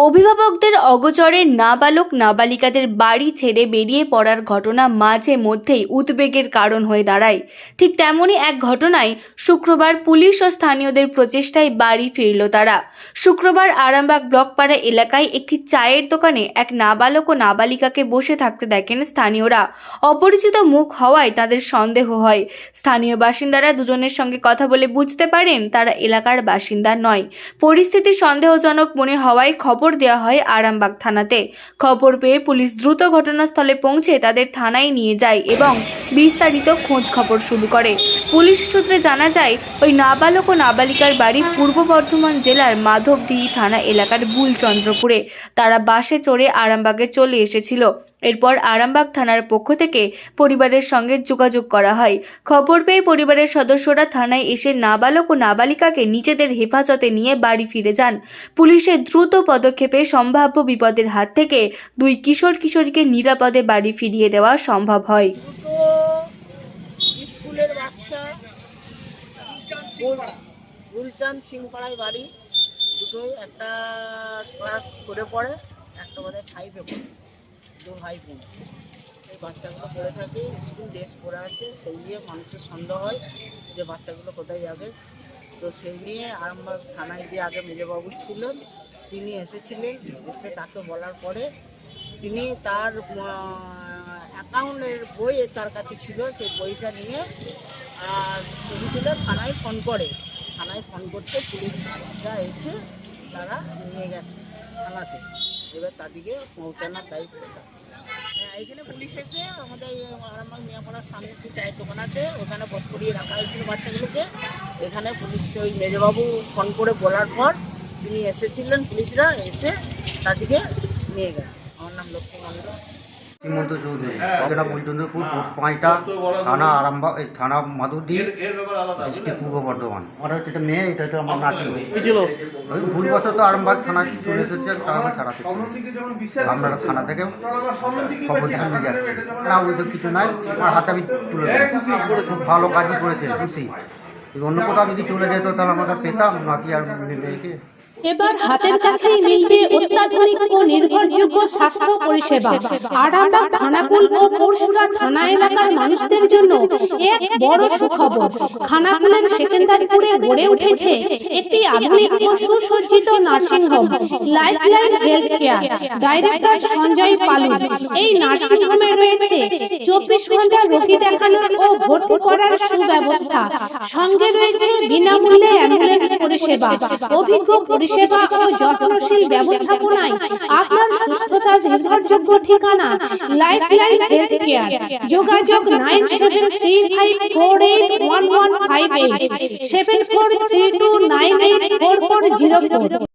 অভিভাবকদের অগোচরে নাবালক নাবালিকাদের বাড়ি ছেড়ে বেরিয়ে পড়ার ঘটনা মাঝে মধ্যেই উদ্বেগের কারণ হয়ে দাঁড়ায়। ঠিক তেমনই এক ঘটনায় শুক্রবার পুলিশ ও স্থানীয়দের প্রচেষ্টায় বাড়ি ফিরল তারা। শুক্রবার আরামবাগ ব্লকপাড়া এলাকায় একটি চায়ের দোকানে এক নাবালক ও নাবালিকাকে বসে থাকতে দেখেন স্থানীয়রা। অপরিচিত মুখ হওয়ায় তাদের সন্দেহ হয়। স্থানীয় বাসিন্দারা দুজনের সঙ্গে কথা বলে বুঝতে পারেন তারা এলাকার বাসিন্দা নয়। পরিস্থিতি সন্দেহজনক মনে হওয়ায় খবর দেওয়া হয় আরামবাগ থানাতে। খবর পেয়ে পুলিশ দ্রুত ঘটনাস্থলে পৌঁছে তাদের থানায় নিয়ে যায় এবং বিস্তারিত খোঁজ খবর শুরু করে। পুলিশ সূত্রে জানা যায়, ওই নাবালক ও নাবালিকার বাড়ি পূর্ব বর্ধমান জেলার মাধবডিহি থানা এলাকার বুলচন্দ্রপুরে। তারা বাসে চড়ে আরামবাগে চলে এসেছিল। এরপর আরামবাগ থানার পক্ষ থেকে পরিবারের সঙ্গে যোগাযোগ করা হয়। খবর পেয়ে পরিবারের সদস্যরা থানায় এসে নাবালক ও নাবালিকাকে নিজেদের হেফাজতে নিয়ে বাড়ি ফিরে যান। পুলিশের দ্রুত পদক্ষেপে সম্ভাব্য বিপদের হাত থেকে দুই কিশোরীকে নিরাপদে বাড়ি ফিরিয়ে দেওয়া সম্ভব হয়। স্কুলের বাচ্চা গুলচাঁদ সিংপাড়ায় বাড়ি, দুটোই একটা ক্লাস 4 পড়ে, একটা বোধ হয় 5-এ পড়ে, দু ভাই বোন। এই বাচ্চাগুলো পড়ে থাকে, স্কুল ড্রেস পরে আছে, সেই নিয়ে মানুষের সন্দেহ হয় যে বাচ্চাগুলো কোথায় যাবে। তো সেই নিয়ে আরামবাগ থানায় যে আগে মেজবাবু ছিলেন তিনি এসেছিলেন, এসে তাকে বলার পরে তিনি তার অ্যাকাউন্টের বই তার কাছে ছিল, সেই বইটা নিয়ে ছবি তুলে থানায় ফোন করে। থানায় ফোন করতে পুলিশরা এসে তারা নিয়ে গেছে থানাতে। এবার তাদেরকে পৌঁছানোর দায়িত্ব। এখানে পুলিশ এসে আমাদের আরামবাগ মিয়াপাড়ার সামনে একটি চায়ের দোকান আছে, ওখানে বস করিয়ে রাখা হয়েছিল বাচ্চাগুলোকে। এখানে পুলিশ ওই মেজবাবু ফোন করে বলার পর তিনি এসেছিলেন, পুলিশরা এসে তাদেরকে নিয়ে গেল। আমার নাম লক্ষ্মী মন্ডল। শ্রীমন্ত চৌধুরী, ঠিকানা বুলচন্দ্রপুর, পোস্ট পাঁচটা, থানা আরামবাগ, এই থানা মাধবডিহি, ডিস্ট্রিক্ট পূর্ব বর্ধমান। আমার হচ্ছে এটা মেয়ে, এটা হচ্ছে আমার নাতি। ওই ভুলবশত আরামবাগ থানায় চলে এসেছে, তা আমার ছাড়াতে আপনারা থানা থেকে খবর দিয়ে নিয়ে যাচ্ছে না, ওইসব কিছু নাই। আমার হাতে আমি তুলে খুব ভালো কাজই করেছে, খুশি। অন্য কোথাও যদি চলে যেত তাহলে আমাকে পেতাম নাতি আর মেয়েকে। এবার হাতের কাছেই মিলবে অত্যাধুনিক ও নির্ভরযোগ্য স্বাস্থ্য পরিষেবা। আরামবাগ খানাকুল ও পরশুরা থানা এলাকার মানুষদের জন্য এক বড় সুখবর। খানাকুলের সেকেন্দারপুরে গড়ে উঠেছে একটি আধুনিক ও সুসজ্জিত nursing home, lifeline health care. Director Sanjay Palu. এই নার্সিংহোমে রয়েছে 24 ঘন্টা রোগী দেখানোর ও ভর্তি করার সুব্যবস্থা। সঙ্গে রয়েছে বিনামূল্যে অ্যাম্বুলেন্স পরিষেবা। অভিজ্ঞ পরিষেবা ও যত্নশীল ব্যবস্থাপনায় আপনার সুস্থতার নির্ভরযোগ্য ঠিকানা লাইফলাইন হেলথ কেয়ার। যোগাযোগ 9735481158 7432984404।